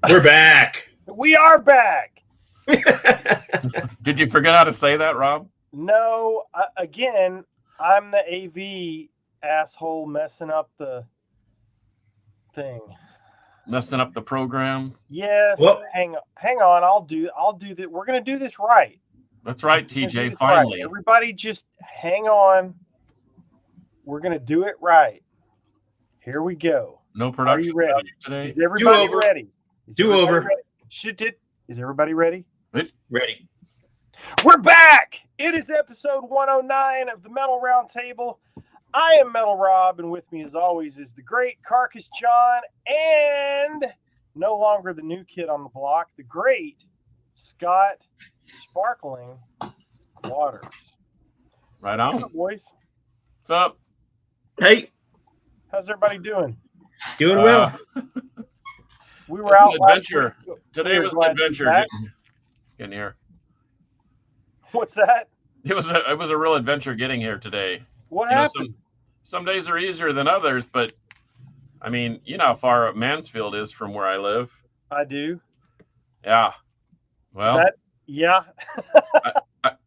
We're back. We are back. Did you forget how to say that, Rob? No, again, I'm the AV asshole messing up the thing. Messing up the program. Yes. Well- hang on. I'll do that. We're gonna do this right. That's right, We're gonna do TJ. this Finally. right. Everybody, just hang on. We're gonna do it right. Here we go. No production Are you ready? value today. Is everybody Do-over. ready? Is Do everybody over. ready? Is everybody ready? Ready. We're back. It is episode 109 of the Metal Roundtable. I am Metal Rob, and with me, as always, is the great Carcass John, and no longer the new kid on the block, the great Scott Sparkling Waters. Right What's on. up, boys? What's up? Hey, How's everybody doing? doing well. We It's were an out last adventure. week. Today We were was an glad to be adventure back. getting here. What's that? It was a real adventure getting here today. What You know, happened? some days are easier than others, but I mean, you know how far Mansfield is from where I live. I do. Yeah. Well, Yeah.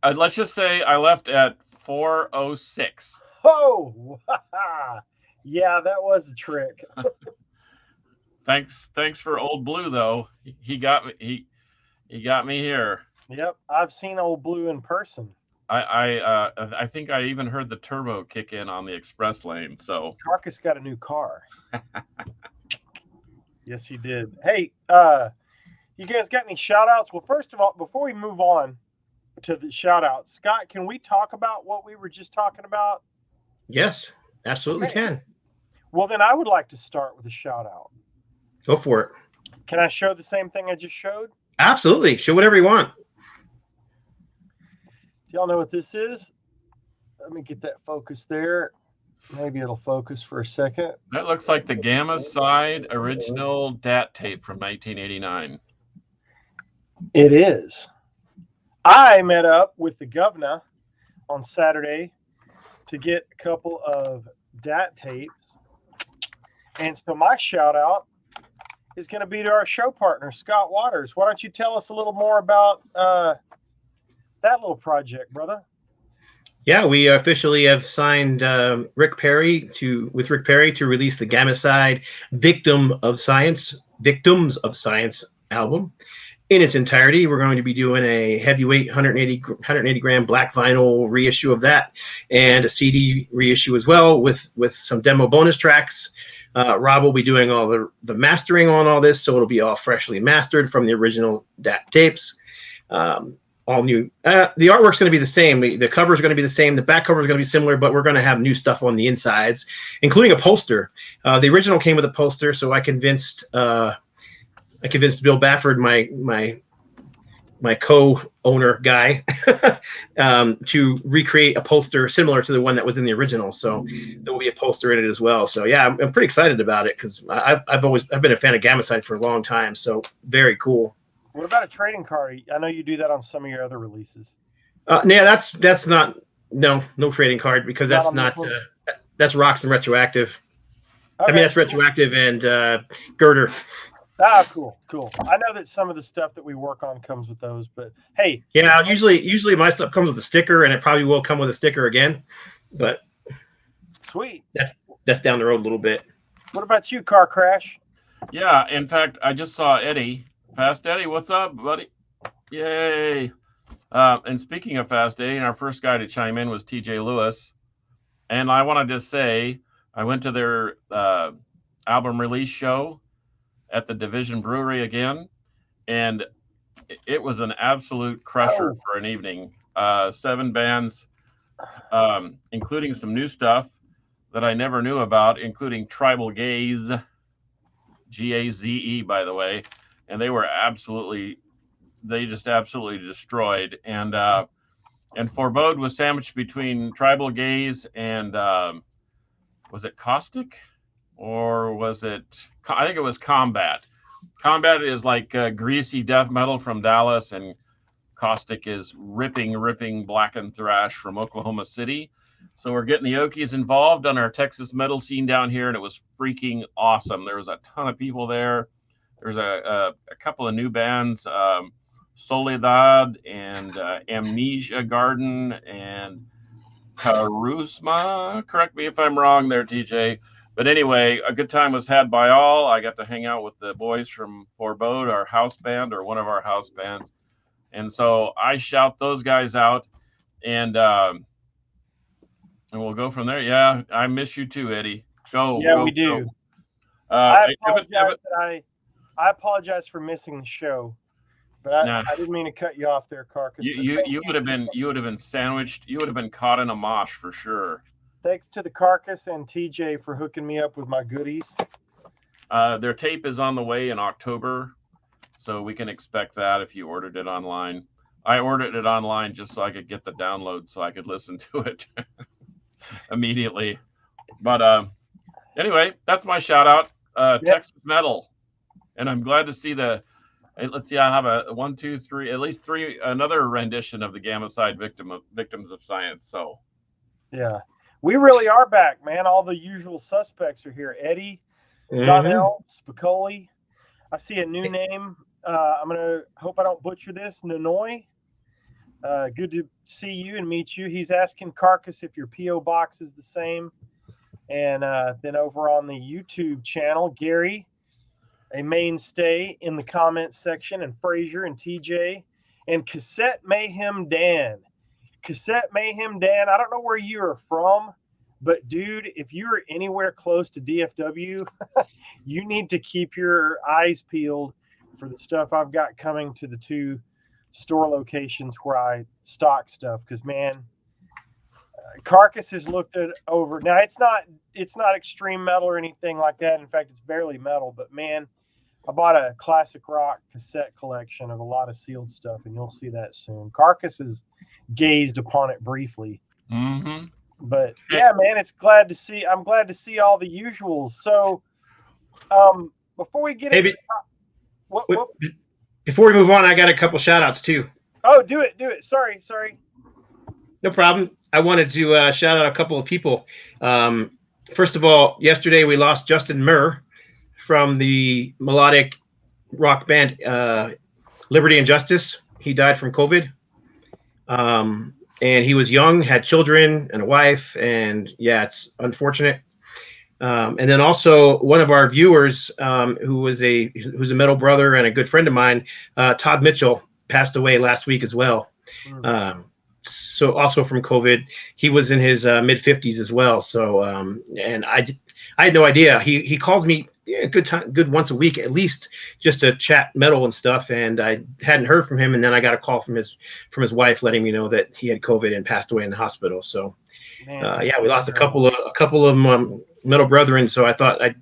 let's just say I left at 4:06. Oh, yeah, that was a trick. Thanks for Old Blue though. He got me. He got me here. Yep, I've seen Old Blue in person. I think I even heard the turbo kick in on the express lane. So Carcass got a new car. Yes, he did. Hey, you guys got any shout outs? Well, first of all, before we move on to the shout outs, Scott, can we talk about what we were just talking about? Yes, absolutely Okay. can. Well, then I would like to start with a shout out. Go for it. Can I show the same thing I just showed? Absolutely. Show whatever you want. Do y'all know what this is? Let me get that focus there. Maybe it'll focus for a second. that looks like the Gamma Side original DAT tape from 1989. It is. I met up with the governor on Saturday to get a couple of DAT tapes. And so my shout out is going to be to our show partner, Scott Waters. Why don't you tell us a little more about that little project, brother? Yeah, we officially have signed Rick Perry to release the Gamma Side Victims of Science album in its entirety. We're going to be doing a heavyweight 180 gram black vinyl reissue of that, and a CD reissue as well with some demo bonus tracks. Rob will be doing all the mastering on all this, so it'll be all freshly mastered from the original DAT tapes. All new. The artwork's going to be the same. The cover is going to be the same. The back cover is going to be similar, but we're going to have new stuff on the insides, including a poster. The original came with a poster, so I convinced Bill Bafford, my co-owner guy, to recreate a poster similar to the one that was in the original. So there will be a poster in it as well. So yeah, I'm pretty excited about it because I've been a fan of Gamma Side for a long time. So very cool. What about a trading card? I know you do that on some of your other releases. Yeah, that's not no trading card because that's not that's Rocks and Retroactive. Okay. I mean that's Retroactive and Greiter. Ah, cool. I know that some of the stuff that we work on comes with those, but hey. Yeah, usually my stuff comes with a sticker, and it probably will come with a sticker again, but Sweet. That's down the road a little bit. What about you, Car Crash? Yeah, in fact, I just saw Eddie. Fast Eddie, what's up, buddy? Yay! And speaking of Fast Eddie, our first guy to chime in was TJ Lewis. And I want to just say, I went to their album release show at the Division Brewery again, and it was an absolute crusher for an evening. 7 bands, including some new stuff that I never knew about, including Tribal Gaze, Gaze, by the way. And they just absolutely destroyed. And Forebode was sandwiched between Tribal Gaze and was it Caustic, or was it? I think it was Combat. Combat is like greasy death metal from Dallas, and Caustic is ripping black and thrash from Oklahoma City. So we're getting the Okies involved on our Texas metal scene down here, and it was freaking awesome. There was a ton of people there. there's a couple of new bands, Soledad and Amnesia Garden and Karusma. Correct me if I'm wrong there, TJ. But anyway, a good time was had by all. I got to hang out with the boys from Forebode, our house band, or one of our house bands. And so I shout those guys out, and we'll go from there. Yeah, I miss you too, Eddie. Go. Yeah, go, we do. go. I apologize for missing the show, but Nah. I didn't mean to cut you off there, Carcass. You would have been sandwiched. You would have been caught in a mosh for sure. Thanks to the Carcass and TJ for hooking me up with my goodies. Their tape is on the way in October, so we can expect that if you ordered it online. I ordered it online just so I could get the download so I could listen to it immediately. But anyway, that's my shout out. Texas Metal, and I'm glad to see the. Let's see, I have a 1, 2, 3, at least 3, another rendition of the Gamma Side Victims of Science. So, yeah, we really are back, man. All the usual suspects are here. Eddie, Donnell, Spicoli. I see a new name. I'm gonna hope I don't butcher this. Nanoy. Good to see you and meet you. He's asking Carcass if your PO box is the same. And then over on the YouTube channel, Gary, a mainstay in the comments section, and Frazier and TJ and Cassette Mayhem Dan. Cassette Mayhem Dan, I don't know where you are from, but dude, if you're anywhere close to DFW, you need to keep your eyes peeled for the stuff I've got coming to the 2 store locations where I stock stuff. Because man, Carcass has looked it over. Now it's not extreme metal or anything like that. In fact, it's barely metal. But man, I bought a classic rock cassette collection of a lot of sealed stuff, and you'll see that soon. Carcass has gazed upon it briefly. mm-hmm. But yeah, man, I'm glad to see all the usuals. So before we get into what? Before we move on, I got a couple shout outs too. Oh, do it. Sorry. No problem. I wanted to shout out a couple of people. First of all, yesterday we lost Justin Murr from the melodic rock band Liberty and Justice. He died from COVID. And he was young, had children and a wife, and yeah, it's unfortunate. And then also one of our viewers, who's a metal brother and a good friend of mine, Todd Mitchell, passed away last week as well. So also from COVID, he was in his mid 50s as well. So and I had no idea. He calls me good once a week at least, just to chat metal and stuff. And I hadn't heard from him, and then I got a call from his wife letting me know that he had COVID and passed away in the hospital. So yeah, we lost a couple of metal brethren. So I thought I'd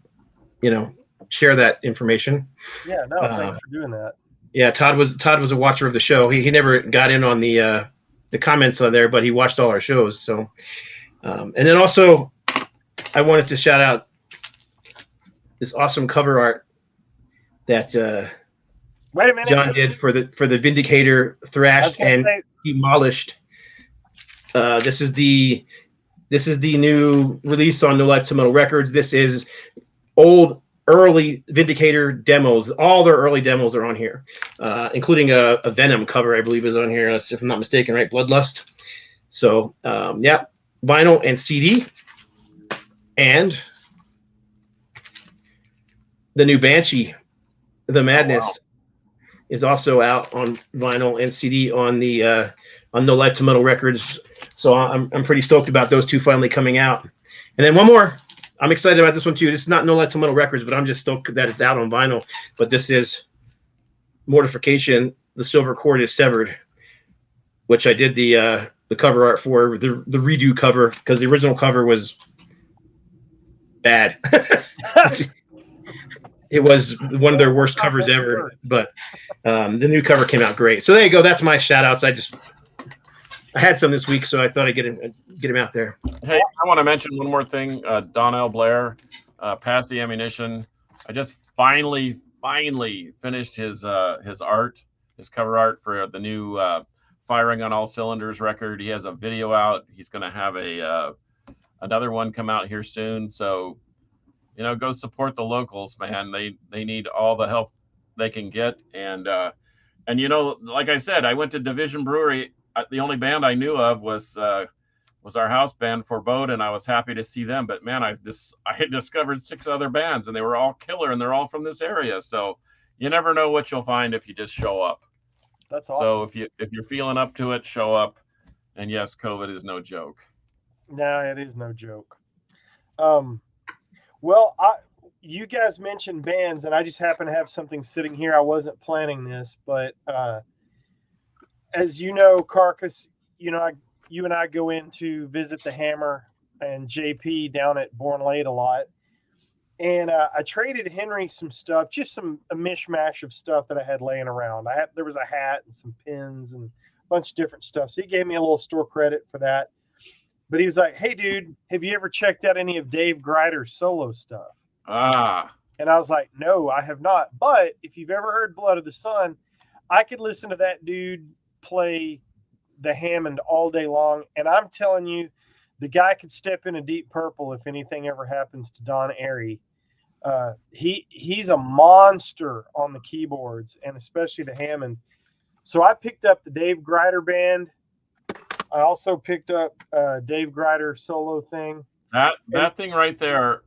share that information. Yeah, no, thanks for doing that. Yeah, Todd was a watcher of the show. He never got in on the comments on there, but he watched all our shows. So, and then also, I wanted to shout out this awesome cover art that wait a minute, John did for the Vindicator Thrashed and Demolished. This is the new release on No Life to Metal Records. This is early Vindicator demos. All their early demos are on here, including a Venom cover, I believe, is on here, if I'm not mistaken, right? Bloodlust. So, yeah, vinyl and CD. And the new Banshee, The Madness, is also out on vinyl and CD on the on No Life to Metal Records. So I'm pretty stoked about those two finally coming out. And then one more. I'm excited about this one too. This is not No Life to Metal Records, but I'm just stoked that it's out on vinyl. But this is Mortification, The Silver Cord is Severed, which I did the cover art for, the redo cover, because the original cover was bad. It was one of their worst covers ever, but the new cover came out great. So there you go. That's my shout outs. I had some this week, so I thought I'd get him out there. Hey, I want to mention one more thing. Donnell Blair, Pass the Ammunition. I just finally finished his art, his cover art for the new Firing on All Cylinders record. He has a video out. He's going to have another one come out here soon. So, go support the locals, man. They need all the help they can get. And like I said, I went to Division Brewery. The only band I knew of was our house band Forebode, and I was happy to see them. But man, I had discovered 6 other bands, and they were all killer, and they're all from this area. So you never know what you'll find if you just show up. That's awesome. So if you're feeling up to it, show up. And yes, COVID is no joke. No, it is no joke. Well, you guys mentioned bands, and I just happen to have something sitting here. I wasn't planning this, but as you know, Carcass, you and I go in to visit the Hammer and JP down at Born Late a lot. And I traded Henry some stuff, just a mishmash of stuff that I had laying around. There was a hat and some pins and a bunch of different stuff. So he gave me a little store credit for that. But he was like, "Hey, dude, have you ever checked out any of Dave Greiter's solo stuff?" And I was like, "No, I have not. But if you've ever heard Blood of the Sun, I could listen to that dude play the Hammond all day long. And I'm telling you, the guy could step in a Deep Purple if anything ever happens to Don Airey. He's a monster on the keyboards, and especially the Hammond. So I picked up the Dave Greiter band. I also picked up Dave Greiter solo thing. That thing right there,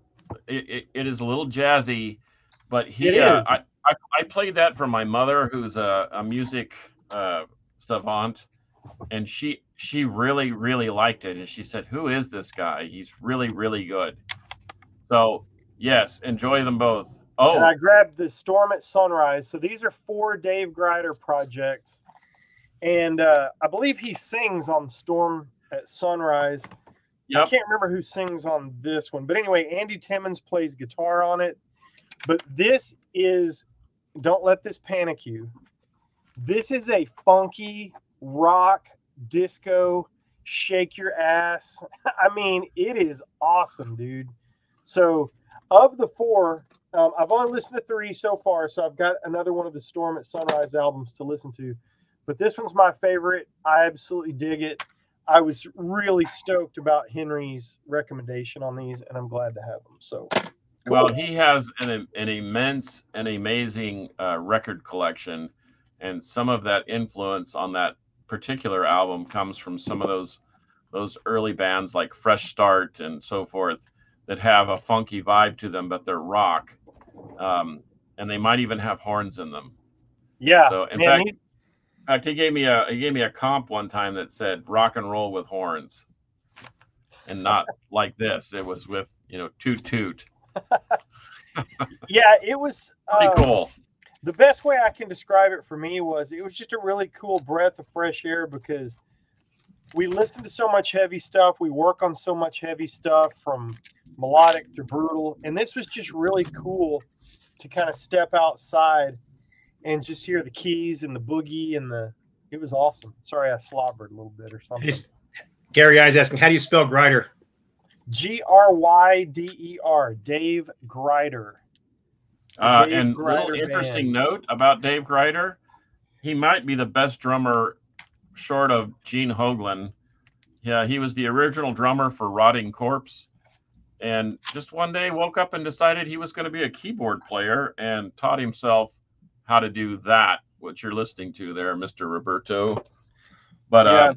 it is a little jazzy, but I played that for my mother, who's a music savant, and she really, really liked it. And she said, "Who is this guy? He's really, really good." So yes, enjoy them both. Oh, and I grabbed the Storm at Sunrise. So these are 4 Dave Greiter projects. And I believe he sings on Storm at Sunrise. Yep. I can't remember who sings on this one. But anyway, Andy Timmons plays guitar on it. But this is, don't let this panic you. This is a funky rock, disco, shake your ass. I mean, it is awesome, dude. So of the 4, I've only listened to 3 so far. So I've got another one of the Storm at Sunrise albums to listen to. But this one's my favorite. I absolutely dig it. I was really stoked about Henry's recommendation on these, and I'm glad to have them. So, cool. Well, he has an immense and amazing record collection, and some of that influence on that particular album comes from some of those early bands like Fresh Start and so forth that have a funky vibe to them, but they're rock, and they might even have horns in them. Yeah. So, in fact, he gave me a comp one time that said rock and roll with horns, and not like this. It was with toot toot. Yeah, it was pretty cool. The best way I can describe it for me was it was just a really cool breath of fresh air, because we listen to so much heavy stuff. We work on so much heavy stuff, from melodic to brutal, and this was just really cool to kind of step outside and just hear the keys and the boogie it was awesome. Sorry, I slobbered a little bit or something. Gary I's asking, how do you spell Greiter? Gryder, Dave Greiter. And little interesting note about Dave Greiter, he might be the best drummer short of Gene Hoglan. Yeah, he was the original drummer for Rotting Corpse, and just one day woke up and decided he was going to be a keyboard player and taught himself how to do that, what you're listening to there, Mr. Roberto. But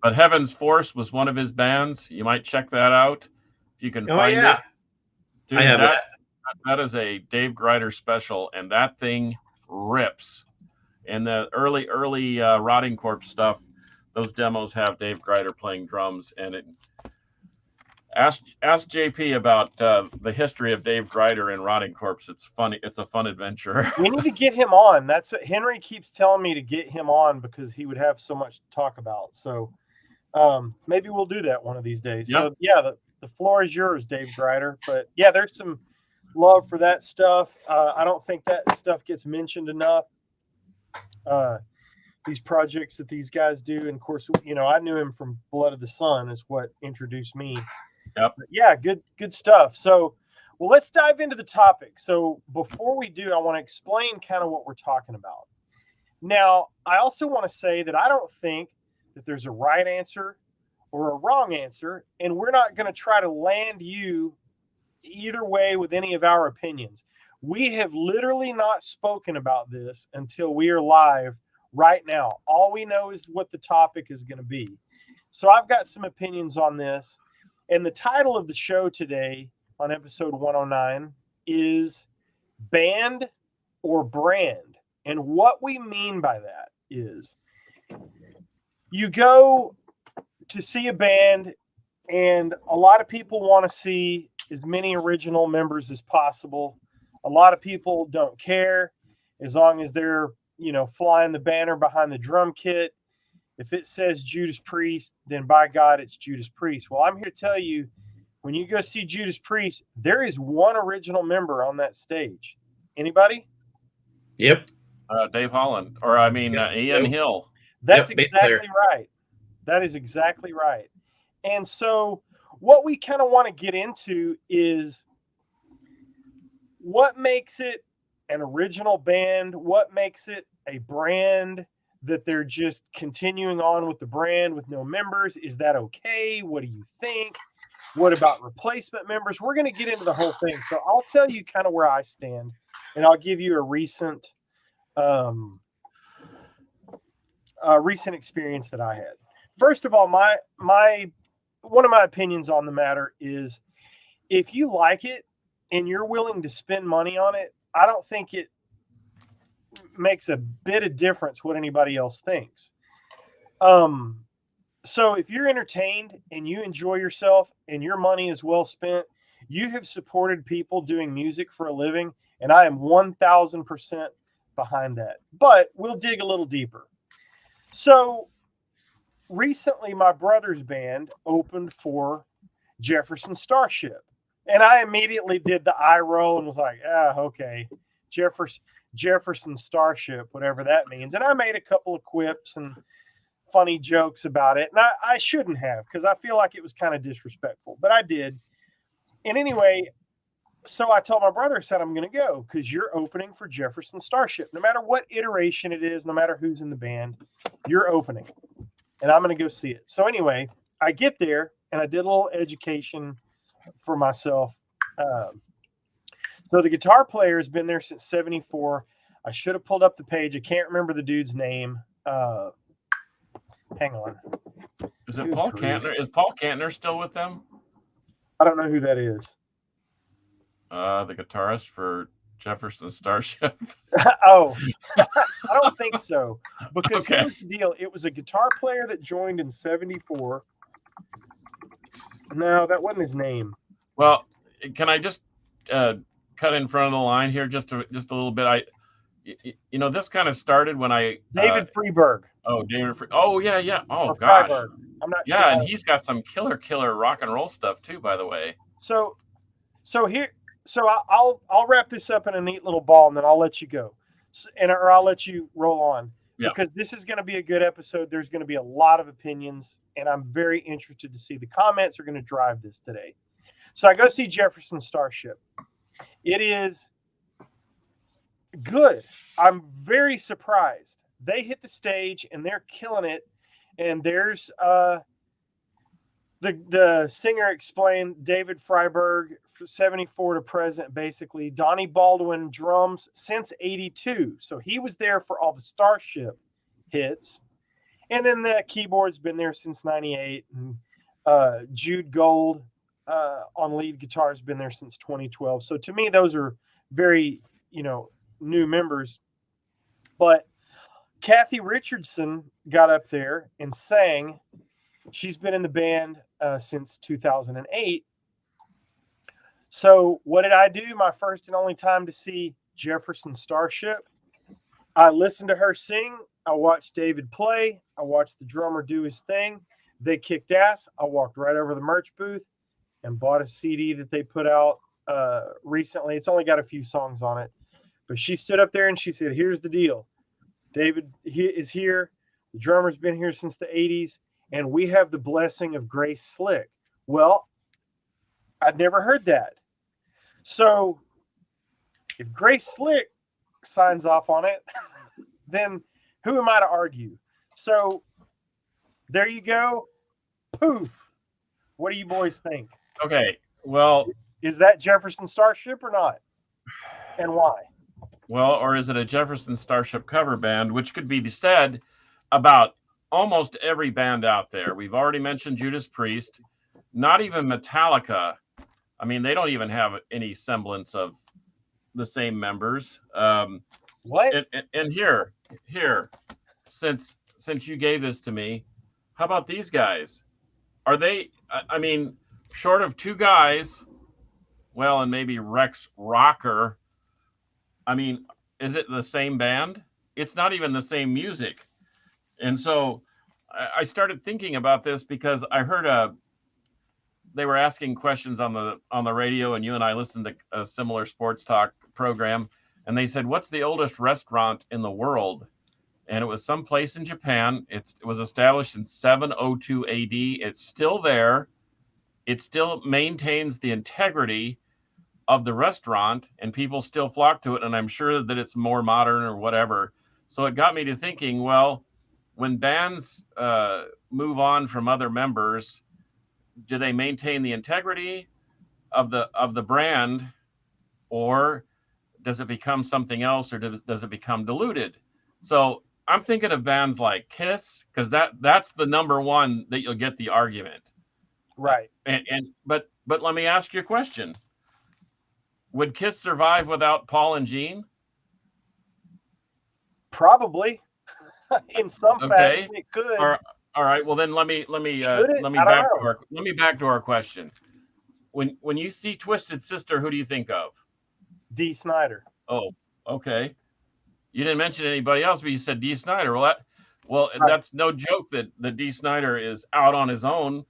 but Heaven's Force was one of his bands. You might check that out if you can find it. Dude, I have that is a Dave Greiter special, and that thing rips. And the early Rotting Corpse stuff, those demos have Dave Greiter playing drums, and it. Ask JP about the history of Dave Greiter and Rotting Corpse. It's funny. It's a fun adventure. We need to get him on. That's what Henry keeps telling me, to get him on, because he would have so much to talk about. So maybe we'll do that one of these days. Yep. So yeah, the floor is yours, Dave Greiter. But yeah, there's some love for that stuff. I don't think that stuff gets mentioned enough. These projects that these guys do, and of course, I knew him from Blood of the Sun, is what introduced me. Yep. But yeah, good stuff. So, well, let's dive into the topic. So before we do, I want to explain kind of what we're talking about. Now, I also want to say that I don't think that there's a right answer or a wrong answer, and we're not going to try to land you either way with any of our opinions. We have literally not spoken about this until we are live right now. All we know is what the topic is going to be. So I've got some opinions on this. And the title of the show today on episode 109 is Band or Brand. And what we mean by that is you go to see a band, and a lot of people want to see as many original members as possible. A lot of people don't care as long as they're, flying the banner behind the drum kit. If it says Judas Priest, then by God, it's Judas Priest. Well, I'm here to tell you, when you go see Judas Priest, there is one original member on that stage. Anybody? Yep. Dave Holland, or Ian Hill. That's exactly right. That is exactly right. And so what we kind of want to get into is what makes it an original band, what makes it a brand that they're just continuing on with the brand with no members. Is that okay? What do you think? What about replacement members? We're going to get into the whole thing. So I'll tell you kind of where I stand, and I'll give you a recent experience that I had. First of all, my one of my opinions on the matter is, if you like it and you're willing to spend money on it, I don't think it makes a bit of difference what anybody else thinks. So if you're entertained and you enjoy yourself and your money is well spent, you have supported people doing music for a living, and I am 1,000% behind that. But we'll dig a little deeper. So recently, my brother's band opened for Jefferson Starship, and I immediately did the eye roll and was like, okay, Jefferson Starship, whatever that means. And I made a couple of quips and funny jokes about it. And I shouldn't have, because I feel like it was kind of disrespectful, but I did. And anyway, so I told my brother, I said, I'm going to go because you're opening for Jefferson Starship. No matter what iteration it is, no matter who's in the band, you're opening. And I'm going to go see it. So anyway, I get there and I did a little education for myself. So the guitar player has been there since 74. I should have pulled up the page. I can't remember the dude's name. Hang on. Is it Paul Kantner? Is Paul Kantner still with them? I don't know who that is. The guitarist for Jefferson Starship. Oh, I don't think so. Because Okay. Here's the deal. It was a guitar player that joined in 74. No, that wasn't his name. Well, can I just cut in front of the line here just a little bit? This kind of started when David Freeberg. Oh, David. Oh, yeah. Oh, or gosh. Freiberg. I'm not sure. Yeah, and he's got some killer rock and roll stuff too, by the way. So I'll wrap this up in a neat little ball, and then I'll let you go, or I'll let you roll on. Yeah. Because this is going to be a good episode. There's going to be a lot of opinions, and I'm very interested to see. The comments are going to drive this today. So I go see Jefferson Starship. It is good. I'm very surprised. They hit the stage and they're killing it. And there's the singer explained, David Freiberg, 74 to present, basically. Donnie Baldwin drums since 82. So he was there for all the Starship hits. And then the keyboard's been there since 98. And Jude Gold on lead guitar has been there since 2012. So to me, those are very, new members. But Kathy Richardson got up there and sang. She's been in the band since 2008. So what did I do? My first and only time to see Jefferson Starship. I listened to her sing. I watched David play. I watched the drummer do his thing. They kicked ass. I walked right over the merch booth and bought a CD that they put out recently. It's only got a few songs on it. But she stood up there and she said, here's the deal. David is here. The drummer's been here since the 80s. And we have the blessing of Grace Slick. Well, I'd never heard that. So if Grace Slick signs off on it, then who am I to argue? So there you go. Poof. What do you boys think? Okay. Well, is that Jefferson Starship or not? and why? Well, or is it a Jefferson Starship cover band, which could be said about almost every band out there? We've already mentioned Judas Priest, not even Metallica. I mean, they don't even have any semblance of the same members. What? And here, since you gave this to me, how about these guys? Are they? I mean, short of two guys, well, and maybe Rex Rocker. I mean, is it the same band? It's not even the same music. And so I started thinking about this because I heard they were asking questions on the radio, and you and I listened to a similar sports talk program, and they said, "What's the oldest restaurant in the world?" And it was someplace in Japan. It was established in 702 AD. It's still there. It still maintains the integrity of the restaurant, and people still flock to it. And I'm sure that it's more modern or whatever. So it got me to thinking, well, when bands move on from other members, do they maintain the integrity of the brand, or does it become something else, or does it become diluted? So I'm thinking of bands like Kiss, because that's the number one that you'll get the argument. Right. But let me ask you a question. Would Kiss survive without Paul and Gene? Probably. In some fashion, it could. All right. Well, then let me back to our question. When you see Twisted Sister, who do you think of? Dee Snider. Oh, okay. You didn't mention anybody else, but you said Dee Snider. Right. That's no joke that Dee Snider is out on his own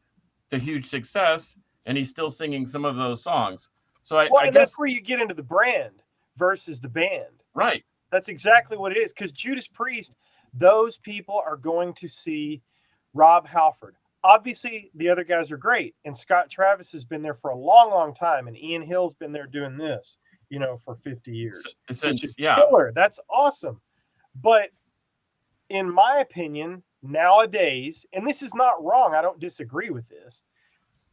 to huge success, and he's still singing some of those songs. So I guess that's where you get into the brand versus the band. Right. That's exactly what it is. Because Judas Priest, those people are going to see Rob Halford. Obviously, the other guys are great, and Scott Travis has been there for a long, long time, and Ian Hill's been there doing this, for 50 years. Which is killer. That's awesome. But in my opinion, nowadays, and this is not wrong, I don't disagree with this.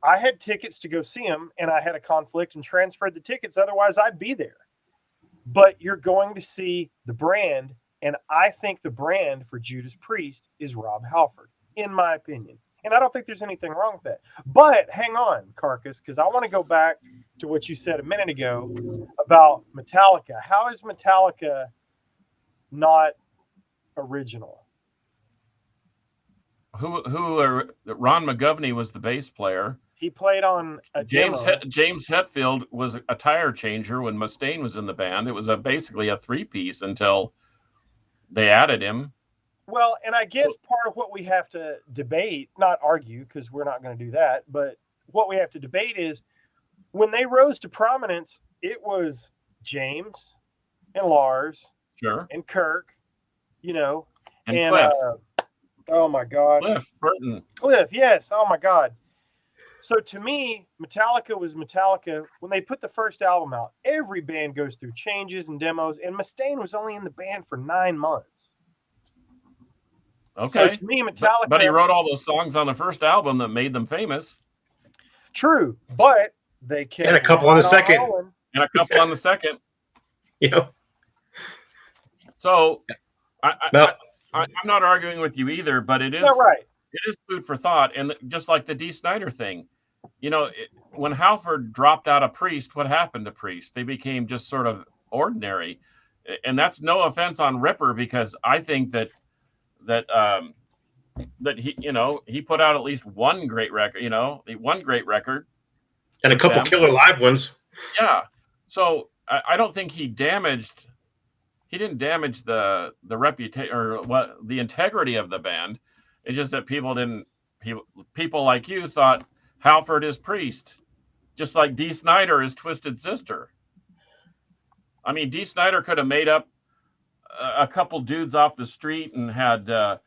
I had tickets to go see him, and I had a conflict and transferred the tickets. Otherwise, I'd be there. But you're going to see the brand, and I think the brand for Judas Priest is Rob Halford, in my opinion. And I don't think there's anything wrong with that. But hang on, Carcass, because I want to go back to what you said a minute ago about Metallica. How is Metallica not original? Ron McGovney was the bass player. He played on a James Hetfield was a tire changer when Mustaine was in the band. It was basically a three-piece until they added him. Well, and I guess part of what we have to debate, not argue, because we're not going to do that, but what we have to debate is when they rose to prominence, it was James and Lars, sure, and Kirk, and Cliff. Oh my God, Cliff Burton. Cliff, yes. Oh my God. So to me, Metallica was Metallica when they put the first album out. Every band goes through changes and demos, and Mustaine was only in the band for 9 months. Okay. So to me, Metallica. But he wrote all those songs on the first album that made them famous. True, but they kept. And a couple on the second. And a couple on the second. So I'm not arguing with you either, but it is right. It is food for thought. And just like the Dee Snider thing, when Halford dropped out of Priest, what happened to Priest? They became just sort of ordinary. And that's no offense on Ripper, because I think that he put out at least one great record, and a couple killer live ones. Yeah. So I don't think he didn't damage the reputation or the integrity of the band. It's just that people like you thought Halford is Priest, just like Dee Snider is Twisted Sister. I mean, Dee Snider could have made up a couple dudes off the street and had a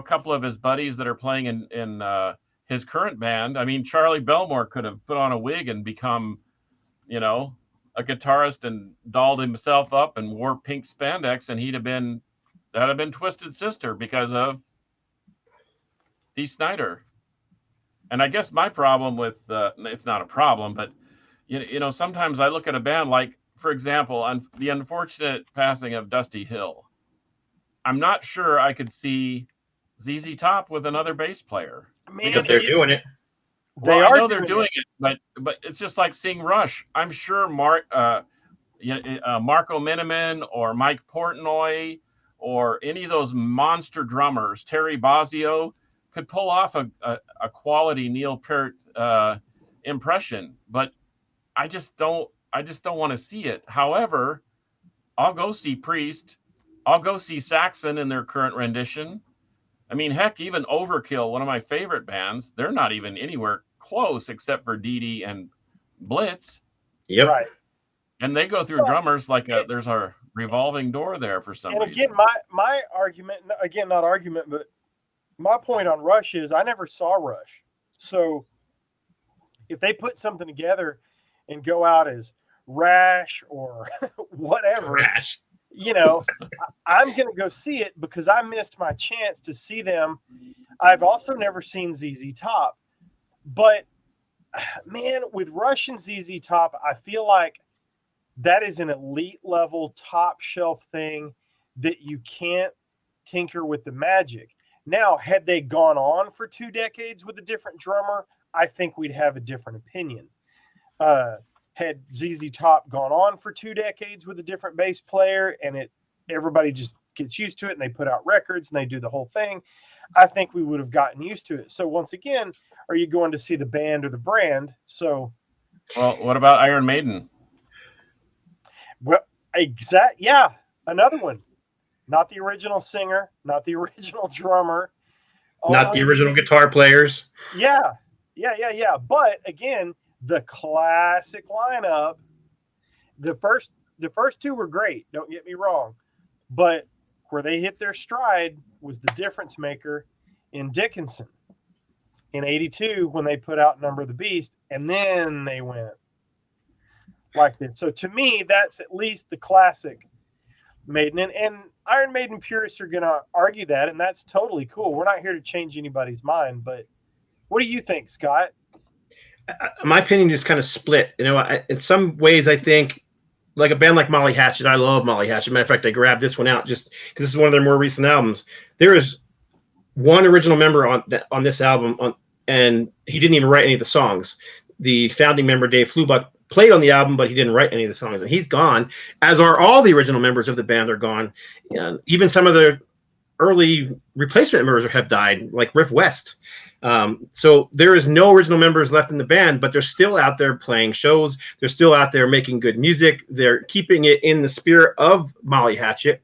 couple of his buddies that are playing in his current band. I mean, Charlie Belmore could have put on a wig and become, a guitarist and dolled himself up and wore pink spandex, and that'd have been Twisted Sister because of Dee Snider. And I guess my problem with it's not a problem, but sometimes I look at a band like, for example, on the unfortunate passing of Dusty Hill, I'm not sure I could see ZZ Top with another bass player. Man, Because they're doing it. They I are know they're doing it, but it's just like seeing Rush. I'm sure Marco Miniman or Mike Portnoy or any of those monster drummers, Terry Bozzio, could pull off a quality Neil Peart impression. But I just don't want to see it. However, I'll go see Priest. I'll go see Saxon in their current rendition. I mean, heck, even Overkill, one of my favorite bands, they're not even anywhere close except for Dee Dee and Blitz. Yep. right. And they go through drummers like there's a revolving door there for some reason. And again, my argument, again, not argument, but my point on Rush is I never saw Rush. So if they put something together and go out as Rash or whatever, Rash. you know, I'm going to go see it because I missed my chance to see them. I've also never seen ZZ Top, but man, with Rush and ZZ Top, I feel like that is an elite level, top shelf thing that you can't tinker with the magic. Now, had they gone on for 2 decades with a different drummer, I think we'd have a different opinion. Had ZZ Top gone on for 2 decades with a different bass player and everybody just gets used to it and they put out records and they do the whole thing, I think we would have gotten used to it. So once again, are you going to see the band or the brand? So, well, what about Iron Maiden? well, yeah, another one. Not the original singer, not the original drummer. Not the original guitar players. Yeah. But again, the classic lineup, the first 2 were great, don't get me wrong. But where they hit their stride was the difference maker in Dickinson in 82 when they put out Number of the Beast, and then they went like this. So to me, that's at least the classic Maiden. And Iron Maiden purists are going to argue that, and that's totally cool. We're not here to change anybody's mind, but what do you think, Scott? My opinion is kind of split. You know, in some ways, I think like a band like Molly Hatchet. I love Molly Hatchet. Matter of fact, I grabbed this one out just because this is one of their more recent albums. There is one original member on this album, and he didn't even write any of the songs. The founding member, Dave Flubuck, played on the album, but he didn't write any of the songs, and he's gone. As are all the original members of the band are gone. Even some of the early replacement members have died, like Riff West. So there is no original members left in the band, but they're still out there playing shows. They're still out there making good music. They're keeping it in the spirit of Molly Hatchet.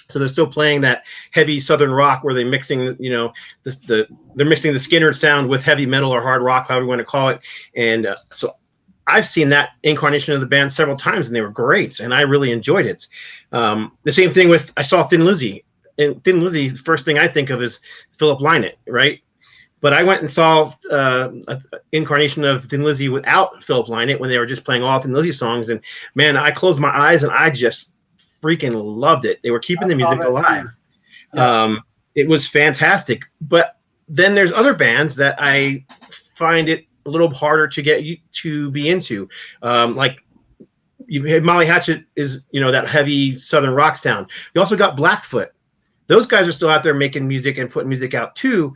So they're still playing that heavy Southern rock where they're mixing, they're mixing the Skinner sound with heavy metal or hard rock, however you want to call it. And so I've seen that incarnation of the band several times, and they were great, and I really enjoyed it. The same thing I saw Thin Lizzy. And Thin Lizzy, the first thing I think of is Philip Lynott, right? But I went and saw an incarnation of Thin Lizzy without Philip Lynott when they were just playing all Thin Lizzy songs. And, man, I closed my eyes, and I just freaking loved it. They were keeping the music alive. Yeah. It was fantastic. But then there's other bands that I find it a little harder to get you to be into. Like Molly Hatchet is, that heavy Southern rock sound. You also got Blackfoot. Those guys are still out there making music and putting music out too.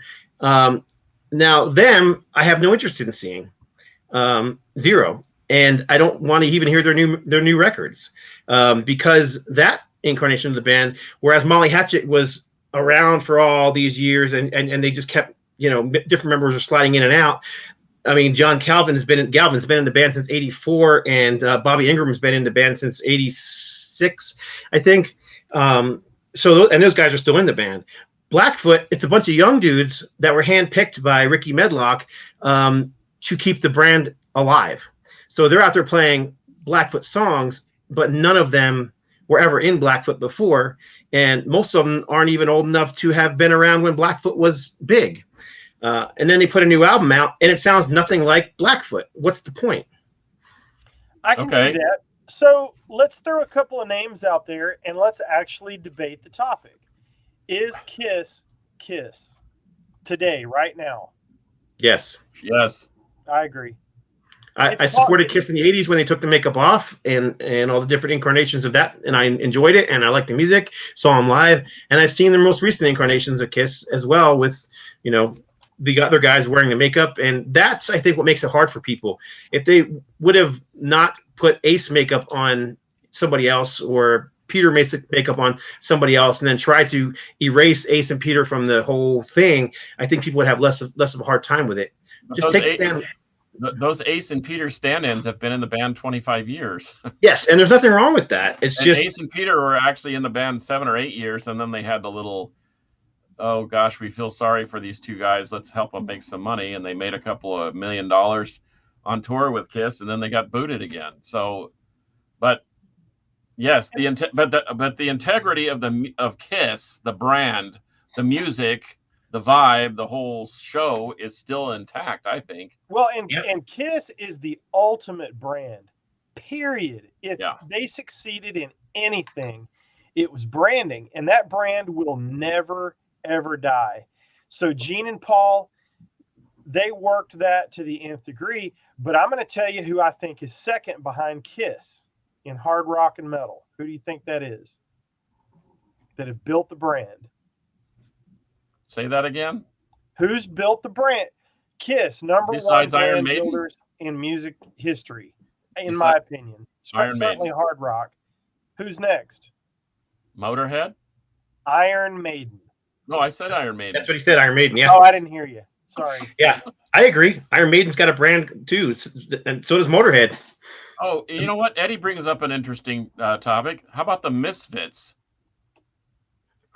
Now them, I have no interest in seeing. Zero. And I don't want to even hear their new records because that incarnation of the band, whereas Molly Hatchet was around for all these years and they just kept, different members are sliding in and out. I mean, John Galvin's been in the band since 84 and Bobby Ingram's been in the band since 86, I think. So those guys are still in the band. Blackfoot, it's a bunch of young dudes that were handpicked by Ricky Medlock to keep the brand alive. So they're out there playing Blackfoot songs, but none of them were ever in Blackfoot before. And most of them aren't even old enough to have been around when Blackfoot was big. And then they put a new album out, and it sounds nothing like Blackfoot. What's the point? I can see that. So let's throw a couple of names out there, and let's actually debate the topic. Is Kiss today, right now? Yes. Yes. I agree. I supported Kiss in the 80s when they took the makeup off and all the different incarnations of that, and I enjoyed it, and I liked the music, saw them live, and I've seen the most recent incarnations of Kiss as well with, the other guys wearing the makeup, and that's, I think, what makes it hard for people. If they would have not put Ace makeup on somebody else or Peter makeup on somebody else and then try to erase Ace and Peter from the whole thing, I think people would have less of a hard time with it. Just take them. Those Ace and Peter stand-ins have been in the band 25 years. Yes, and there's nothing wrong with that. It's just Ace and Peter were actually in the band 7 or 8 years, and then they had the little, oh gosh, we feel sorry for these two guys. Let's help them make some money, and they made a couple of $1 million on tour with Kiss, and then they got booted again. So, but yes, the integrity of Kiss, the brand, the music, the vibe, the whole show is still intact, I think. Well, and Kiss is the ultimate brand, period. If they succeeded in anything, it was branding, and that brand will never, ever die. So Gene and Paul, they worked that to the nth degree, but I'm going to tell you who I think is second behind Kiss in hard rock and metal. Who do you think that is? That have built the brand? Say that again. Who's built the brand? Kiss, number Besides one Iron brand Maiden? builders in music history, in my opinion. Iron Certainly Maiden. hard rock. Who's next? Motorhead? Iron Maiden. No, I said Iron Maiden. That's what he said, Iron Maiden. Yeah. Oh, I didn't hear you. Sorry. Yeah, I agree. Iron Maiden's got a brand too, and so does Motorhead. Oh, you know what? Eddie brings up an interesting topic. How about the Misfits?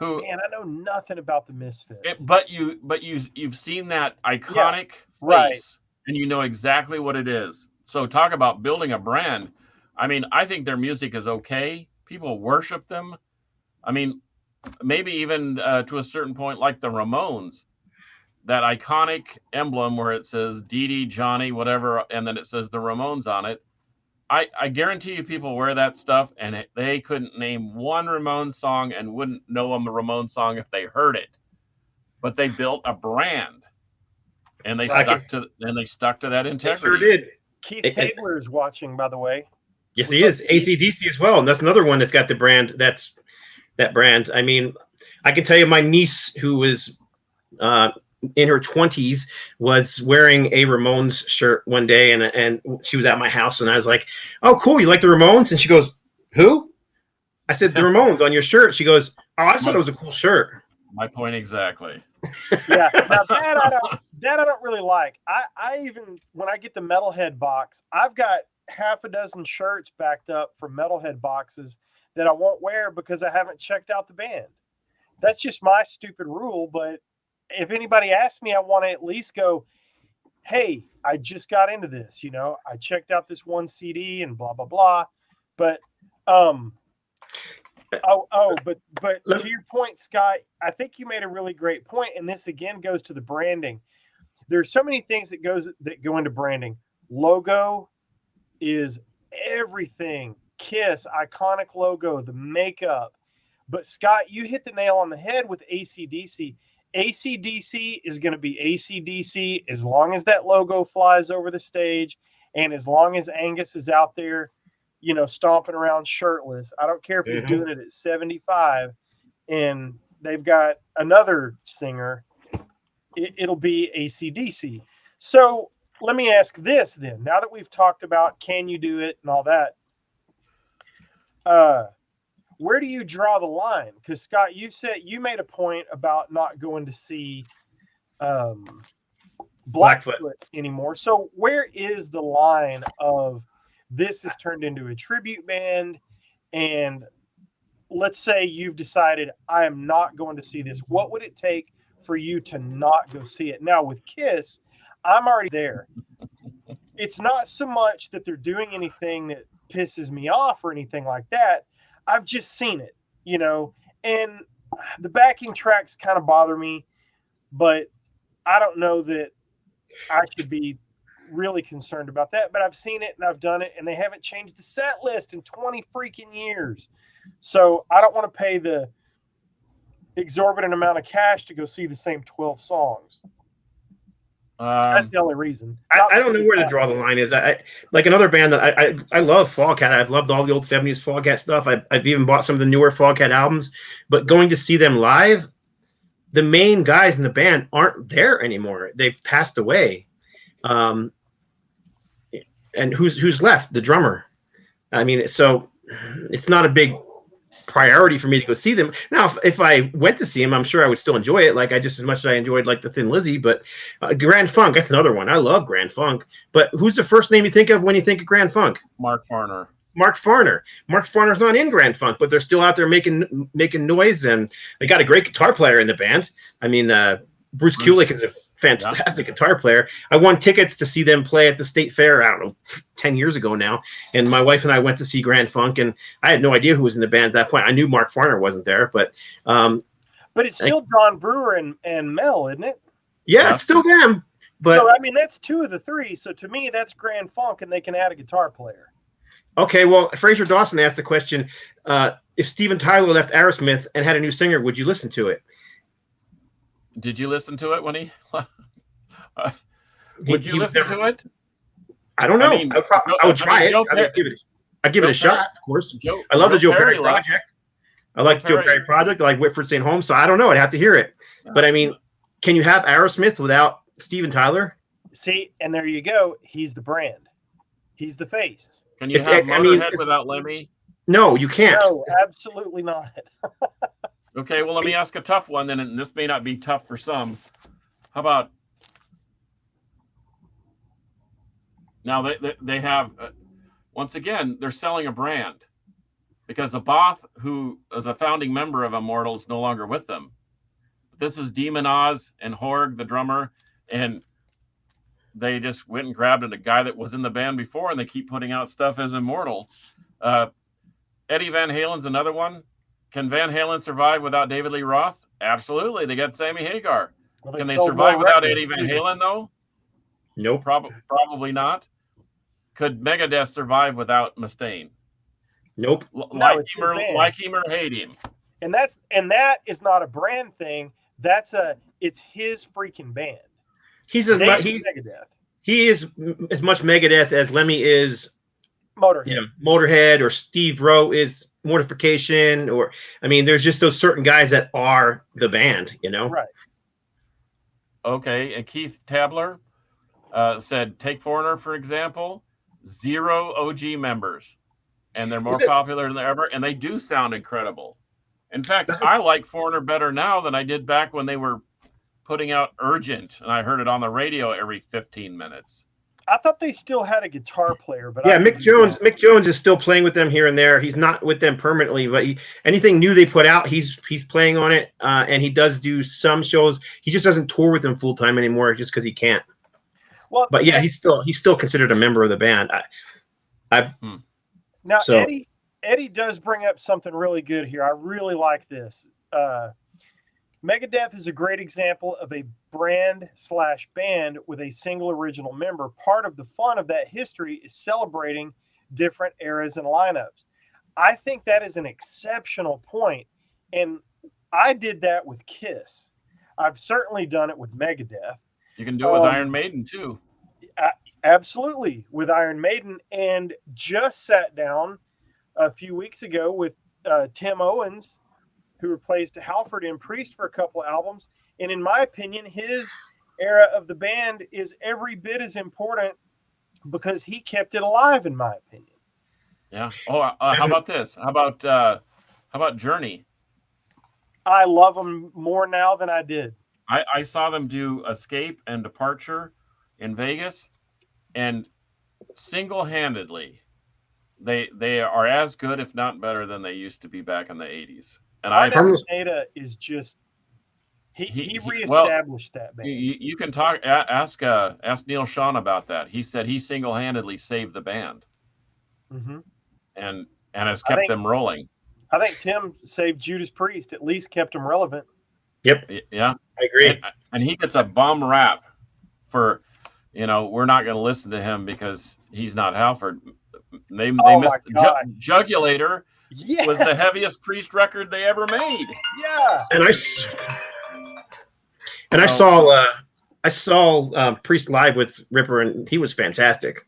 Man, I know nothing about the Misfits. But you've seen that iconic face, right, and you know exactly what it is. So talk about building a brand. I mean, I think their music is okay. People worship them. I mean, maybe even to a certain point, like the Ramones, that iconic emblem where it says Dee Dee, Johnny, whatever, and then it says the Ramones on it. I guarantee you people wear that stuff and they couldn't name one Ramones song and wouldn't know a Ramones song if they heard it. But they built a brand and they stuck to that integrity. They sure did. Keith Taylor is watching, by the way. Yes, he is. AC/DC as well. And that's another one that's got the brand. That's that brand. I mean, I can tell you my niece who was in her 20s was wearing a Ramones shirt one day, and she was at my house, and I was like, "Oh, cool, you like the Ramones?" And she goes, "Who?" I said, "The Ramones on your shirt." She goes, "Oh, I thought it was a cool shirt." My point exactly. Yeah, now that I don't really like. I even when I get the Metalhead box, I've got half a dozen shirts backed up from Metalhead boxes that I won't wear because I haven't checked out the band. That's just my stupid rule, but if anybody asks me, I want to at least go, hey, I just got into this, I checked out this one CD and blah, blah, blah. But, but to your point, Scott, I think you made a really great point. And this again goes to the branding. There's so many things that go into branding. Logo is everything. Kiss, iconic logo, the makeup. But Scott, you hit the nail on the head with AC/DC. AC/DC is going to be AC/DC as long as that logo flies over the stage and as long as Angus is out there, stomping around shirtless. I don't care if he's doing it at 75 and they've got another singer. It'll be AC/DC. So let me ask this then. Now that we've talked about can you do it and all that, where do you draw the line? Because Scott, you made a point about not going to see Blackfoot anymore. So where is the line of this is turned into a tribute band? And let's say you've decided I am not going to see this. What would it take for you to not go see it? Now with Kiss, I'm already there. It's not so much that they're doing anything that pisses me off or anything like that. I've just seen it, and the backing tracks kind of bother me, but I don't know that I should be really concerned about that. But I've seen it and I've done it, and they haven't changed the set list in 20 freaking years. So I don't want to pay the exorbitant amount of cash to go see the same 12 songs. That's the only reason. I don't know where to draw the line is. I like another band that I love Foghat. I've loved all the old 70s Foghat stuff. I've even bought some of the newer Foghat albums. But going to see them live, the main guys in the band aren't there anymore. They've passed away. And who's left? The drummer. I mean, so it's not a big priority for me to go see them. Now, if I went to see them, I'm sure I would still enjoy it. Like just as much as I enjoyed like the Thin Lizzy, but Grand Funk, that's another one. I love Grand Funk. But who's the first name you think of when you think of Grand Funk? Mark Farner. Mark Farner's not in Grand Funk, but they're still out there making noise, and they got a great guitar player in the band. I mean, Bruce Kulick is a fantastic guitar player. I won tickets to see them play at the State Fair, I don't know, 10 years ago now. And my wife and I went to see Grand Funk, and I had no idea who was in the band at that point. I knew Mark Farner wasn't there, but it's still Don Brewer and Mel, isn't it? Yeah, it's still them. But so I mean, that's 2 of the 3. So to me, that's Grand Funk, and they can add a guitar player. Okay, well, Fraser Dawson asked the question: if Steven Tyler left Aerosmith and had a new singer, would you listen to it? Did you listen to it when he? Would you listen to it? I don't know. I mean, I would try it. I'd give it a shot, of course. I love the Joe Perry project. I like the Joe Perry project. I like Whitford St. Holmes. So I don't know. I'd have to hear it. But I mean, can you have Aerosmith without Steven Tyler? See, and there you go. He's the brand. He's the face. Can you have Motorhead without Lemmy? No, you can't. No, absolutely not. Okay, well, let me ask a tough one then, and this may not be tough for some. How about now they have, once again, they're selling a brand because Abath, who is a founding member of Immortal, is no longer with them. This is Demon Oz and Horg, the drummer, and they just went and grabbed a guy that was in the band before, and they keep putting out stuff as Immortal. Eddie Van Halen's another one. Can Van Halen survive without David Lee Roth? Absolutely. They got Sammy Hagar. Well, can they survive without Eddie Van Halen, though? Nope. Probably not. Could Megadeth survive without Mustaine? Nope. Like him or hate him. And that is not a brand thing. It's his freaking band. He's Megadeth. He is as much Megadeth as Lemmy is Motorhead. You know, Motorhead, or Steve Rowe is Mortification, or I mean, there's just those certain guys that are the band, you know. Right. Okay, and Keith Tabler said, take Foreigner for example, 0 OG members, and they're more popular than ever, and they do sound incredible. In fact, I like Foreigner better now than I did back when they were putting out Urgent, and I heard it on the radio every 15 minutes. I thought they still had a guitar player, but Mick Jones is still playing with them here and there. He's not with them permanently, but anything new they put out, he's playing on it, and he does do some shows. He just doesn't tour with them full time anymore, just because he can't. Well, but yeah, he's still considered a member of the band. Eddie does bring up something really good here. I really like this. Megadeth is a great example of a brand/band with a single original member. Part of the fun of that history is celebrating different eras and lineups. I think that is an exceptional point, and I did that with Kiss. I've certainly done it with Megadeth. You can do it with Iron Maiden too. Absolutely, with Iron Maiden, and just sat down a few weeks ago with Tim Owens, who replaced Halford and Priest for a couple of albums. And in my opinion, his era of the band is every bit as important because he kept it alive, in my opinion. Yeah. Oh, how about this? How about Journey? I love them more now than I did. I saw them do Escape and Departure in Vegas, and single-handedly, they are as good, if not better, than they used to be back in the 80s. And Data is just he reestablished that band. You can ask Neil Sean about that. He said he single-handedly saved the band, and has kept them rolling. I think Tim saved Judas Priest, at least kept them relevant. Yep. Yeah, I agree. And he gets a bum rap for, we're not going to listen to him because he's not Halford. They missed Jugulator. Yeah. Was the heaviest Priest record they ever made. Yeah. And I saw I saw Priest live with Ripper, and he was fantastic.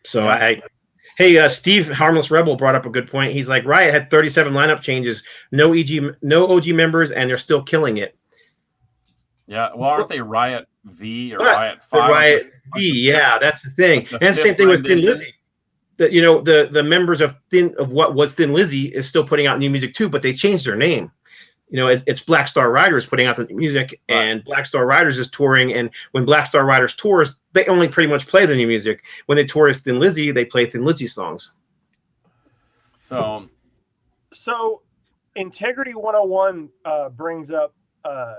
So Yeah. Hey, Steve Harmless Rebel brought up a good point. He's like, Riot had 37 lineup changes, no OG members, and they're still killing it. Yeah, well, aren't they Riot V or But Riot the 5? Riot B, yeah, that's the thing. The And same fifth thing with Thin rendition. Lizzy. The members of what was Thin Lizzy is still putting out new music too, but they changed their name. It's Black Star Riders putting out the music, Right. and Black Star Riders is touring. And when Black Star Riders tours, they only pretty much play the new music. When they tour as Thin Lizzy, they play Thin Lizzy songs. So Integrity 101 brings up,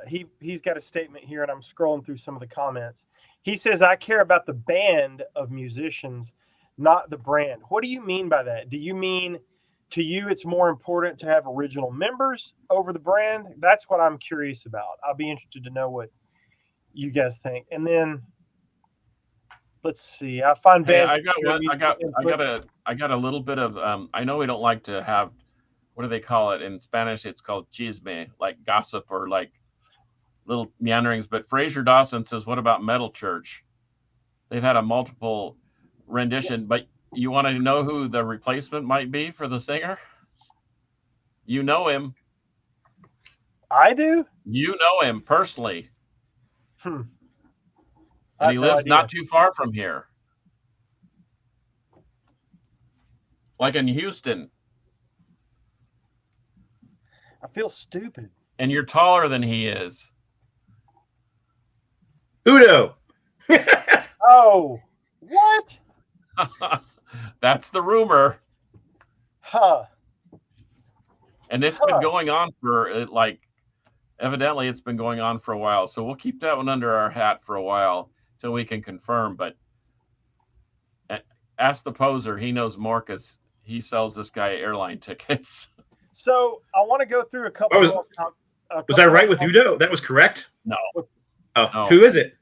he's got a statement here, and I'm scrolling through some of the comments. He says, I care about the band of musicians, not the brand. What do you mean by that? Do you mean to you it's more important to have original members over the brand? That's what I'm curious about. I'll be interested to know what you guys think. And then let's see. I find bands. I got a little bit of I know we don't like to have, what do they call it in Spanish? It's called chisme, like gossip or like little meanderings. But Fraser Dawson says, what about Metal Church? They've had a multiple rendition, but you want to know who the replacement might be for the singer? You know him. I do? You know him personally. And he lives not too far from here. Like in Houston. I feel stupid. And you're taller than he is. Udo. Oh, what? That's the rumor. Huh. And it's been going on for evidently it's been going on for a while. So we'll keep that one under our hat for a while till we can confirm. But ask the poser. He knows more because he sells this guy airline tickets. So I want to go through a couple. Was I right with Udo? That was correct? No. Oh, no. Who is it?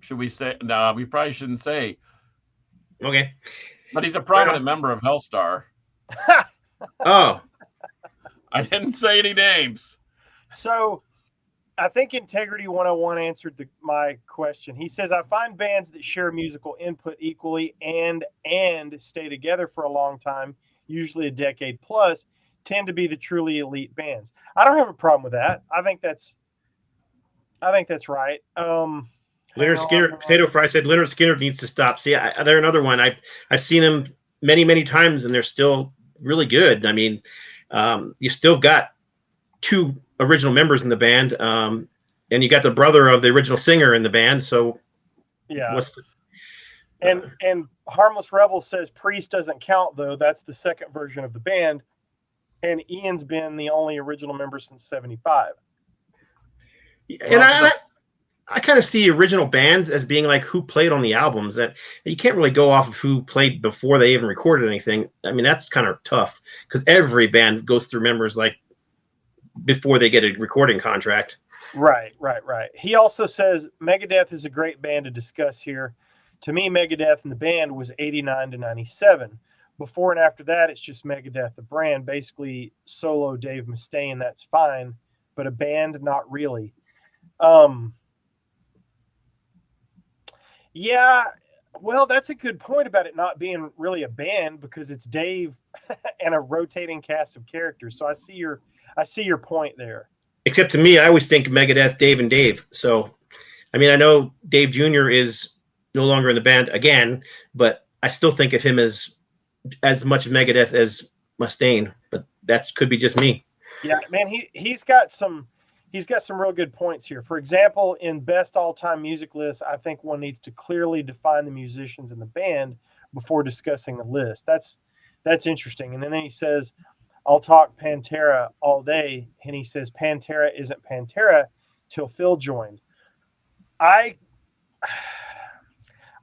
Should we say? No, we probably shouldn't say. Okay. But he's a prominent member of Hellstar. Oh. I didn't say any names. So I think Integrity 101 answered my question. He says, I find bands that share musical input equally and stay together for a long time, usually a decade plus, tend to be the truly elite bands. I don't have a problem with that. I think that's right. Leonard Skinner, Potato Fry said Leonard Skinner needs to stop. See, they're another one. I've seen them many times, and they're still really good. I mean, you still got two original members in the band, and you got the brother of the original singer in the band. So, yeah. And Harmless Rebel says Priest doesn't count, though. That's the second version of the band, and Ian's been the only original member since '75. And I kind of see original bands as being like who played on the albums. That you can't really go off of who played before they even recorded anything. I mean, that's kind of tough because every band goes through members like before they get a recording contract. Right. He also says Megadeth is a great band to discuss here. To me, Megadeth and the band was 89 to 97. Before and after that, it's just Megadeth, the brand, basically solo Dave Mustaine. That's fine, but a band, not really. Yeah, well, that's a good point about it not being really a band because it's Dave and a rotating cast of characters. So I see your point there. Except to me, I always think Megadeth, Dave and Dave. So, I mean, I know Dave Jr. is no longer in the band again, but I still think of him as much Megadeth as Mustaine. But that could be just me. Yeah, man, he's got some real good points here. For example, in best all-time music lists, I think one needs to clearly define the musicians in the band before discussing the list. That's interesting. And then he says, I'll talk Pantera all day. And he says, Pantera isn't Pantera till Phil joined. I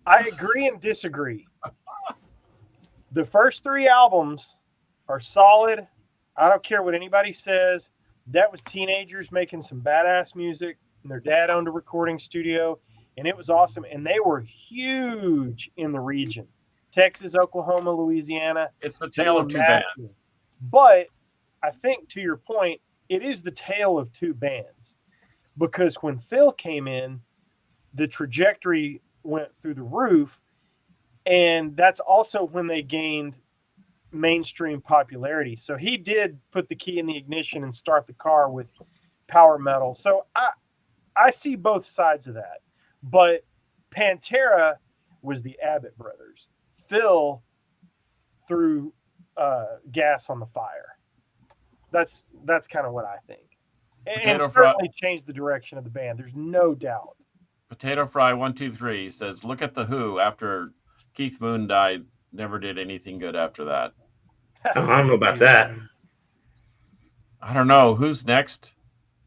agree and disagree. The first three albums are solid. I don't care what anybody says. That was teenagers making some badass music, and their dad owned a recording studio, and it was awesome. And they were huge in the region. Texas, Oklahoma, Louisiana. It's the tale of two bands. But I think, to your point, it is the tale of two bands, because when Phil came in, the trajectory went through the roof, and that's also when they gained mainstream popularity. So he did put the key in the ignition and start the car with power metal. So I see both sides of that. But Pantera was the Abbott brothers. Phil threw gas on the fire. That's kind of what I think. And certainly changed the direction of the band. There's no doubt. Potato Fry 123 says, look at the Who after Keith Moon died. Never did anything good after that. I don't know about that. I don't know. Who's next?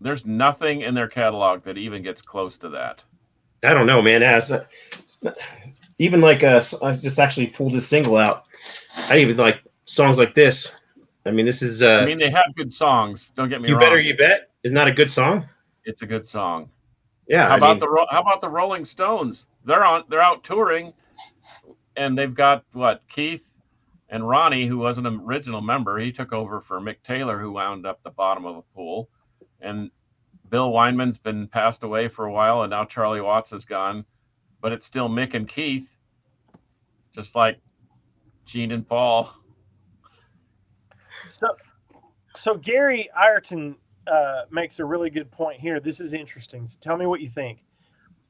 There's nothing in their catalog that even gets close to that. I don't know, man. Even like I just actually pulled this single out. I even like songs like this. I mean, this is. I mean, they have good songs. Don't get me wrong. You Better You Bet is not a good song. It's a good song. Yeah. How about the Rolling Stones? They're out touring, and they've got Keith and Ronnie, who was an original member. He took over for Mick Taylor, who wound up the bottom of a pool, and Bill Weinman's been passed away for a while, and now Charlie Watts is gone, but it's still Mick and Keith, just like Gene and Paul. So Gary Ireton makes a really good point here. This is interesting. So tell me what you think.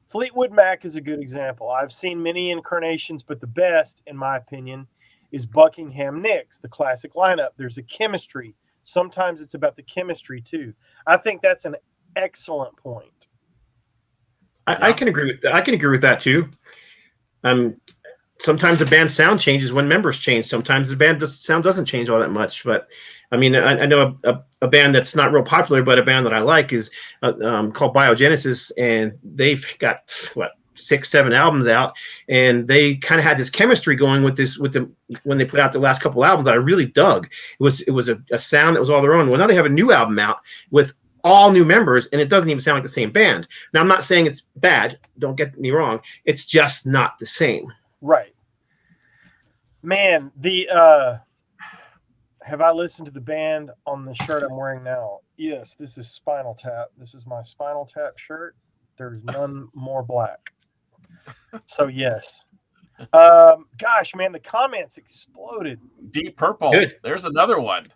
Fleetwood Mac is a good example. I've seen many incarnations, but the best, in my opinion, is Buckingham Nicks, the classic lineup. There's a chemistry. Sometimes it's about the chemistry too. I think that's an excellent point. I can agree with that. I can agree with that too. Sometimes the band's sound changes when members change. Sometimes the band sound doesn't change all that much. But I mean, I know a band that's not real popular, but a band that I like is called Biogenesis, and they've got 6-7 albums out, and they kind of had this chemistry going with them when they put out the last couple albums that I really dug. It was a sound that was all their own. Well, now they have a new album out with all new members, and it doesn't even sound like the same band. Now, I'm not saying it's bad. Don't get me wrong. It's just not the same. Right. Man, have I listened to the band on the shirt I'm wearing now? Yes, this is Spinal Tap. This is my Spinal Tap shirt. There's none more black. So, yes. Gosh, man, the comments exploded. Deep Purple. Good. There's another one.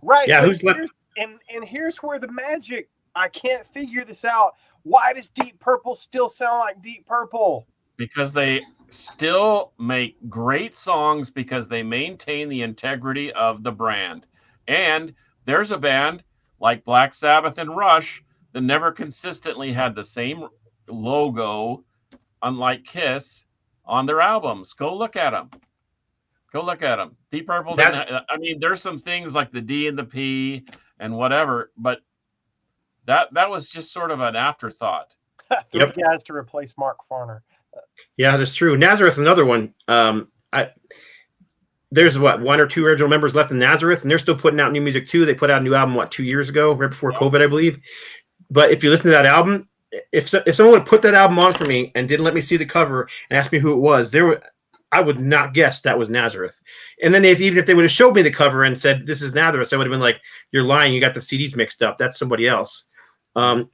Right. Yeah, who's left? And here's where the magic, I can't figure this out. Why does Deep Purple still sound like Deep Purple? Because they still make great songs because they maintain the integrity of the brand. And there's a band like Black Sabbath and Rush that never consistently had the same logo, unlike Kiss, on their albums. Go look at them. Deep Purple I mean, there's some things like the D and the P and whatever, but that was just sort of an afterthought. Three guys to replace Mark Farner. Yeah, that's true. Nazareth, another one. There's 1 or 2 original members left in Nazareth, and they're still putting out new music too. They put out a new album 2 years ago, right before COVID, I believe. But if you listen to that album, if someone would put that album on for me and didn't let me see the cover and ask me who it was, I would not guess that was Nazareth. And then even if they would have showed me the cover and said this is Nazareth, I would have been like, "You're lying. You got the CDs mixed up. That's somebody else."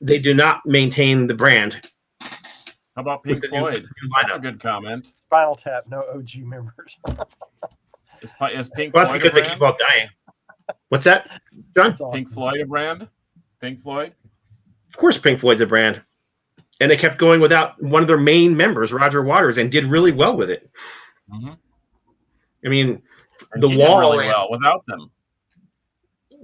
They do not maintain the brand. How about Pink Floyd? That's a good comment. Spinal Tap, no OG members. Is Pink Well, Floyd that's because they keep all dying. What's that, John? Awesome. Pink Floyd a brand? Pink Floyd? Of course Pink Floyd's a brand. And they kept going without one of their main members, Roger Waters, and did really well with it. Mm-hmm. I mean, And The he Wall. did really well without them.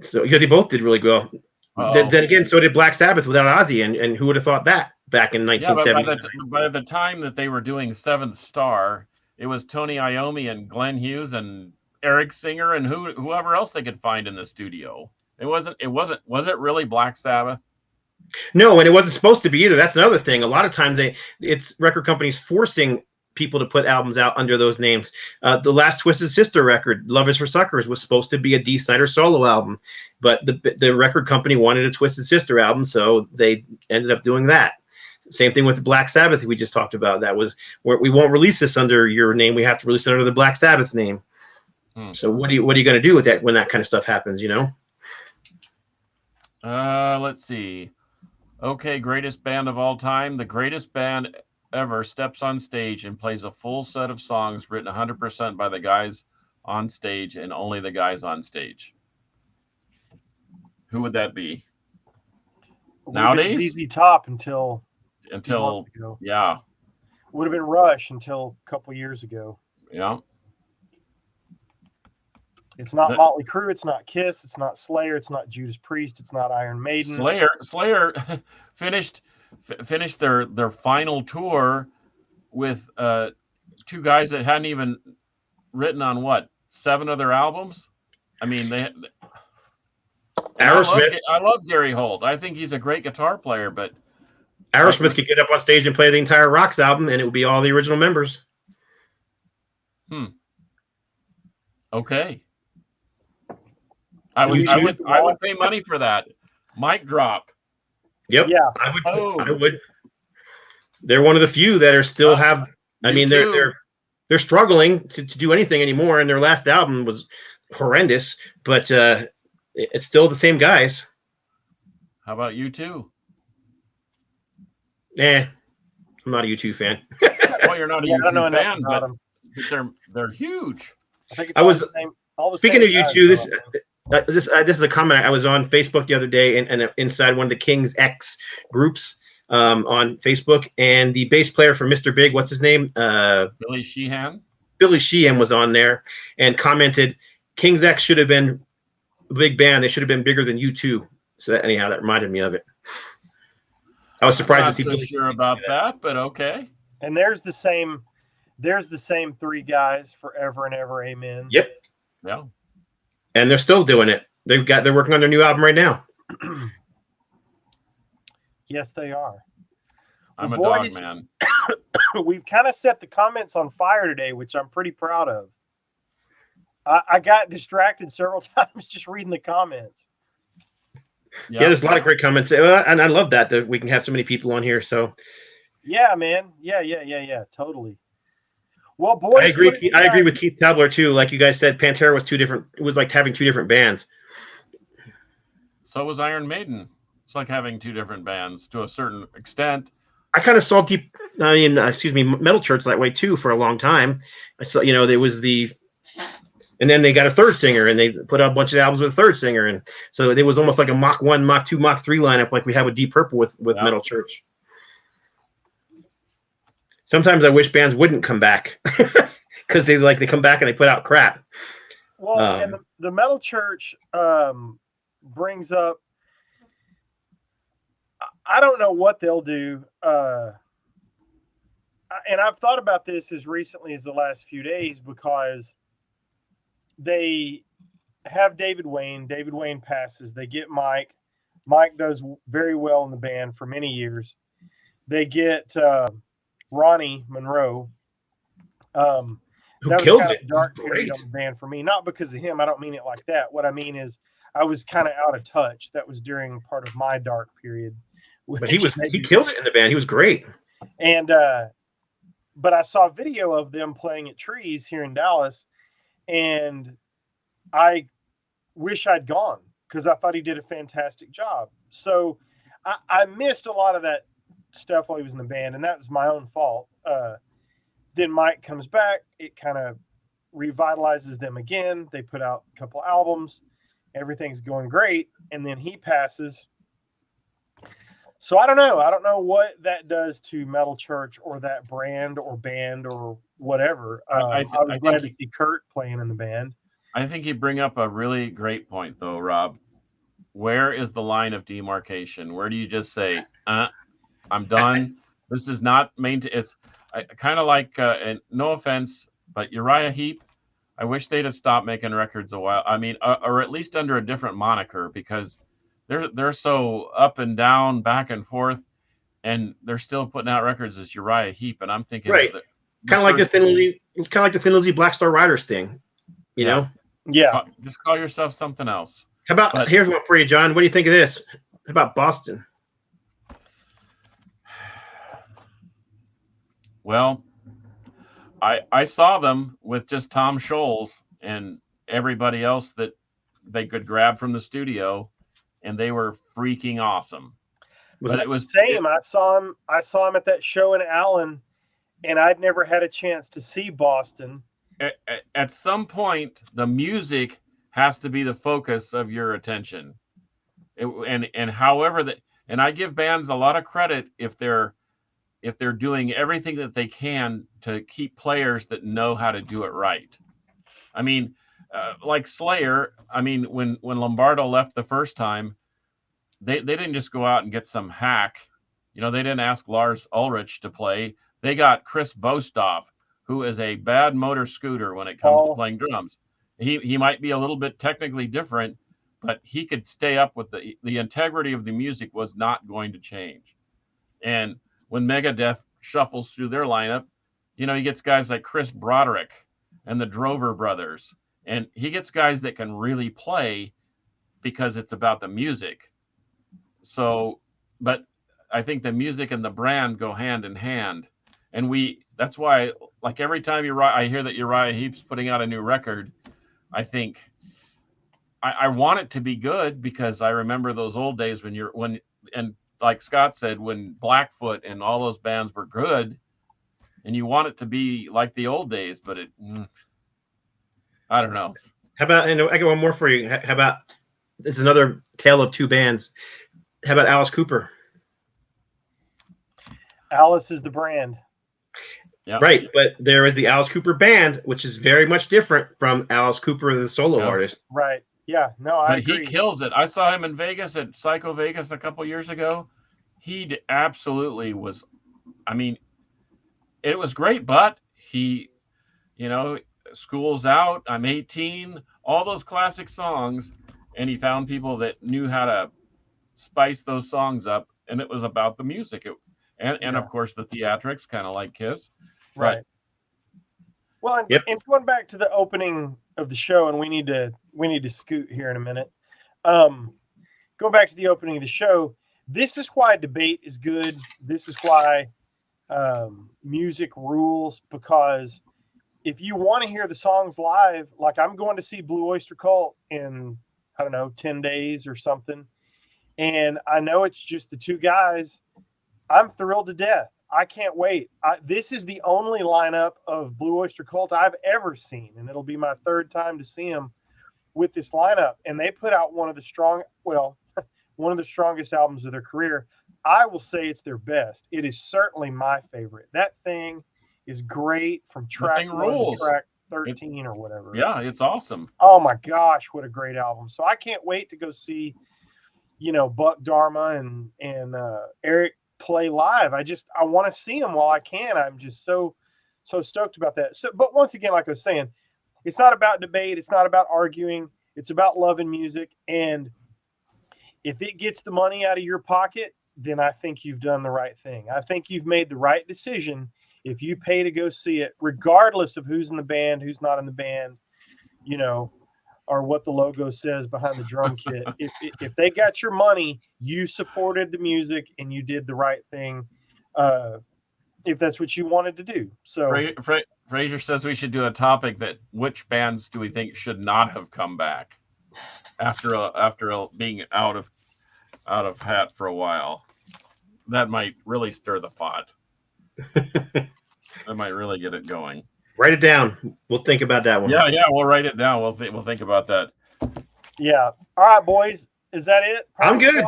So they both did really well. Uh-oh. Then again, so did Black Sabbath without Ozzy, and who would have thought that back in Yeah, but 1970? by the time that they were doing Seventh Star, it was Tony Iommi and Glenn Hughes and Eric Singer and whoever else they could find in the studio. Was it really Black Sabbath? No, and it wasn't supposed to be either. That's another thing. A lot of times it's record companies forcing people to put albums out under those names. The last Twisted Sister record, Love Is for Suckers, was supposed to be a Dee Snider solo album, but the record company wanted a Twisted Sister album, so they ended up doing that. Same thing with the Black Sabbath we just talked about. That was where we won't release this under your name. We have to release it under the Black Sabbath name. So what are you going to do with that when that kind of stuff happens, you know? Let's see. Okay, greatest band of all time. The greatest band ever steps on stage and plays a full set of songs written 100% by the guys on stage and only the guys on stage. Who would that be? Nowadays? ZZ Top until a few Until, months ago. yeah. Would have been Rush until a couple years ago. Yeah. It's not Motley Crue. It's not Kiss. It's not Slayer. It's not Judas Priest. It's not Iron Maiden. Slayer finished their final tour with two guys that hadn't even written on what, 7 other albums. I mean, Aerosmith. I love Gary Holt. I think he's a great guitar player, but Aerosmith could get up on stage and play the entire Rocks album, and it would be all the original members. Okay. I would pay money for that. Mic drop. Yep. Yeah. I would. They're one of the few that are still have. I mean, they're struggling to do anything anymore, and their last album was horrendous. But it's still the same guys. How about U2? I'm not a U2 fan. Well, you're not a U2 fan, but they're huge. I was speaking of U2. This is a comment. I was on Facebook the other day, and inside one of the King's X groups on Facebook, and the bass player for Mr. Big, what's his name? Billy Sheehan. Billy Sheehan was on there and commented, King's X should have been a big band. They should have been bigger than U2. So anyhow, that reminded me of it. I was surprised to see. I'm not so sure about that, but okay. And there's the same 3 guys forever and ever. Amen. Yep. Yeah. And they're still doing it. They're working on their new album right now. Yes, they are. I'm a dog man. We've kind of set the comments on fire today, which I'm pretty proud of. I got distracted several times just reading the comments. Yeah, there's a lot of great comments, and I love that we can have so many people on here. So, yeah, man, yeah, totally. Well, boys, I agree with Keith Tabler too. Like you guys said, Pantera was 2 different. It was like having 2 different bands. So was Iron Maiden. It's like having 2 different bands to a certain extent. I kind of saw Metal Church that way too for a long time. I saw, there was and then they got a 3rd singer, and they put out a bunch of albums with a 3rd singer, and so it was almost like a Mach 1, Mach 2, Mach 3 lineup, like we have with Deep Purple with Metal Church. Sometimes I wish bands wouldn't come back because they come back and they put out crap. Well, and the Metal Church brings up. I don't know what they'll do, and I've thought about this as recently as the last few days because they have David Wayne. David Wayne passes. They get Mike. Mike does very well in the band for many years. They get Ronnie Monroe. Who that kills was kind it. of a dark period on the band for me. Not because of him. I don't mean it like that. What I mean is I was kind of out of touch. That was during part of my dark period. But he killed it in the band. He was great. And but I saw a video of them playing at Trees here in Dallas, and I wish I'd gone because I thought he did a fantastic job. So I missed a lot of that stuff while he was in the band, and that was my own fault. Then Mike comes back. It kind of revitalizes them again. They put out a couple albums. Everything's going great. And then he passes. So I don't know. I don't know what that does to Metal Church or that brand or band or whatever. I was glad to see Kurt playing in the band. I think you bring up a really great point, though, Rob. Where is the line of demarcation? Where do you just say, I'm done? This is not it's kind of like, and no offense, but Uriah Heep, I wish they'd have stopped making records a while. I mean, or at least under a different moniker, because they're so up and down, back and forth, and they're still putting out records as Uriah Heep. And I'm thinking, right, kind of like the Thin Lizzy Black Star Riders thing, you know? Yeah. Just call yourself something else. How about here's one for you, John? What do you think of this? How about Boston? Well, I saw them with just Tom Scholes and everybody else that they could grab from the studio, and they were freaking awesome. But it was same. I saw him at that show in Allen, and I'd never had a chance to see Boston. At some point, the music has to be the focus of your attention. And however that, and I give bands a lot of credit if they're doing everything that they can to keep players that know how to do it right. I mean, like Slayer. I mean, when Lombardo left the first time, they didn't just go out and get some hack. They didn't ask Lars Ulrich to play. They got Chris Bostoff, who is a bad motor scooter when it comes to playing drums. He might be a little bit technically different, but he could stay up with the integrity of the music was not going to change. And when Megadeth shuffles through their lineup, he gets guys like Chris Broderick and the Drover brothers, and he gets guys that can really play because it's about the music. So, but I think the music and the brand go hand in hand. And that's why, like, every time I hear that Uriah Heep's putting out a new record, I think I want it to be good, because I remember those old days and like Scott said, when Blackfoot and all those bands were good, and you want it to be like the old days, but I don't know. How about, and I got one more for you. How about, it's another tale of two bands. How about Alice Cooper? Alice is the brand. Yep. Right, but there is the Alice Cooper band, which is very much different from Alice Cooper, the solo artist. Right. Yeah. No, I agree. He kills it. I saw him in Vegas at Psycho Vegas a couple years ago. He absolutely was. I mean, it was great, but he, School's Out, I'm 18, all those classic songs, and he found people that knew how to spice those songs up, and it was about the music. And of course the theatrics, kind of like Kiss. Right. Well, and going back to the opening of the show, and we need to scoot here in a minute. Going back to the opening of the show, this is why debate is good. This is why music rules, because if you want to hear the songs live, like I'm going to see Blue Oyster Cult in, I don't know, 10 days or something, and I know it's just the two guys, I'm thrilled to death. I can't wait. This is the only lineup of Blue Oyster Cult I've ever seen, and it'll be my third time to see them with this lineup. And they put out one of the strongest albums of their career. I will say it's their best. It is certainly my favorite. That thing is great from track 1 to track 13 or whatever. Yeah, it's awesome. Oh my gosh, what a great album. So I can't wait to go see, Buck Dharma and Eric play live. I want to see them while I can. I'm just so stoked about that. So, but once again, like I was saying, it's not about debate. It's not about arguing. It's about loving music. And if it gets the money out of your pocket, then I think you've done the right thing. I think you've made the right decision if you pay to go see it, regardless of who's in the band, who's not in the band, or what the logo says behind the drum kit. If they got your money, you supported the music and you did the right thing, if that's what you wanted to do. So Fraser says we should do a topic that which bands do we think should not have come back after being out of hat for a while. That might really stir the pot. That might really get it going. Write it down. We'll think about that one. Yeah, we'll write it down. We'll think about that. Yeah. All right, boys. Is that it? I'm good.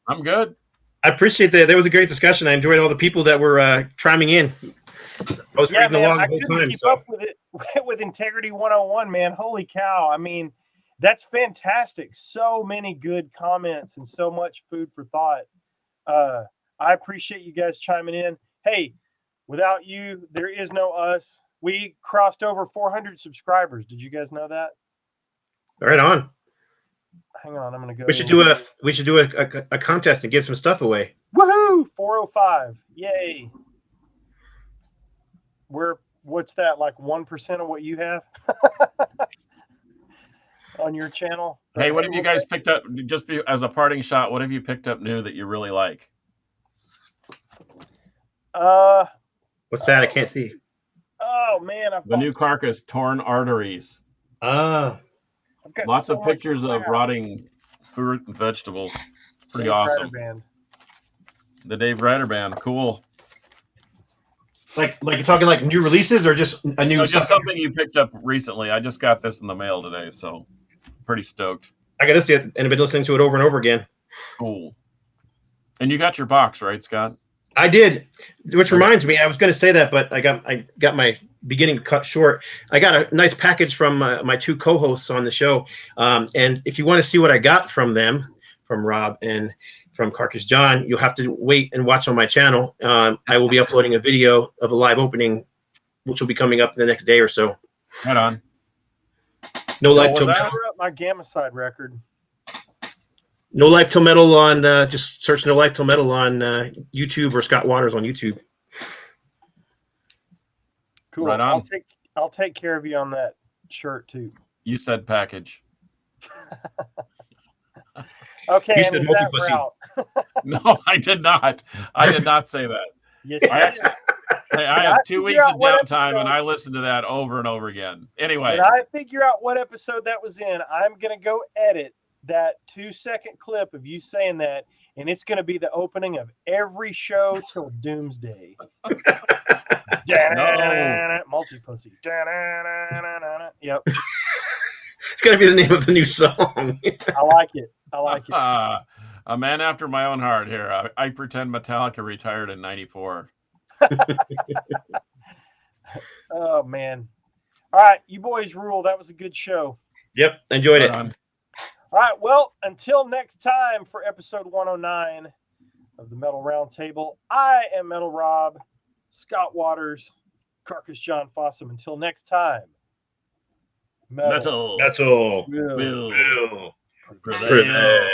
I'm good. I appreciate that. That was a great discussion. I enjoyed all the people that were chiming in. I was reading along the whole time. Keep up with it with Integrity 101, man. Holy cow. I mean, that's fantastic. So many good comments and so much food for thought. I appreciate you guys chiming in. Hey, without you, there is no us. We crossed over 400 subscribers. Did you guys know that? Right on. Hang on, I'm gonna go. We should do a contest and give some stuff away. Woohoo! 405. Yay. What's that? Like 1% of what you have on your channel? Hey, what have you guys picked up? Just as a parting shot, what have you picked up new that you really like? What's that? I can't see. Oh man, the new Carcass, Torn Arteries. Lots of pictures of rotting fruit and vegetables. Pretty Dave awesome. Greiter Band. The Dave Greiter Band. Cool. Like you're talking like new releases or just a new? No, just something you picked up recently. I just got this in the mail today, so pretty stoked. I got this and I've been listening to it over and over again. Cool. And you got your box, right, Scott? I did, which reminds me, I was going to say that, but I got my beginning cut short. I got a nice package from my two co-hosts on the show, and if you want to see what I got from them, from Rob and from Carcass John, you'll have to wait and watch on my channel. I will be uploading a video of a live opening, which will be coming up in the next day or so. Right on. No Life Till Metal. Cover up my Gamma Side record. No Life Till Metal on just search No Life Till Metal on YouTube or Scott Waters on YouTube. Cool. Right on. I'll take care of you on that shirt too. You said package. Okay. You and said with that multi-pussy. route- No, I did not. I did not say that. Yes, I actually, I had 2 weeks figure out of what downtime, episode- and I listened to that over and over again. Anyway, when I figure out what episode that was in, I'm gonna go edit that 2-second clip of you saying that, and it's gonna be the opening of every show till Doomsday. Multi-pussy. Yep. It's going to be the name of the new song. I like it. I like it. a man after my own heart here. I pretend Metallica retired in '94. Oh man. All right, you boys rule. That was a good show. Yep, enjoyed it. Right on. All right, well, until next time for episode 109 of the Metal Roundtable, I am Metal Rob, Scott Waters, Carcass John Fossum. Until next time, Metal. will Prevail.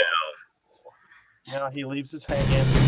Now he leaves us hanging.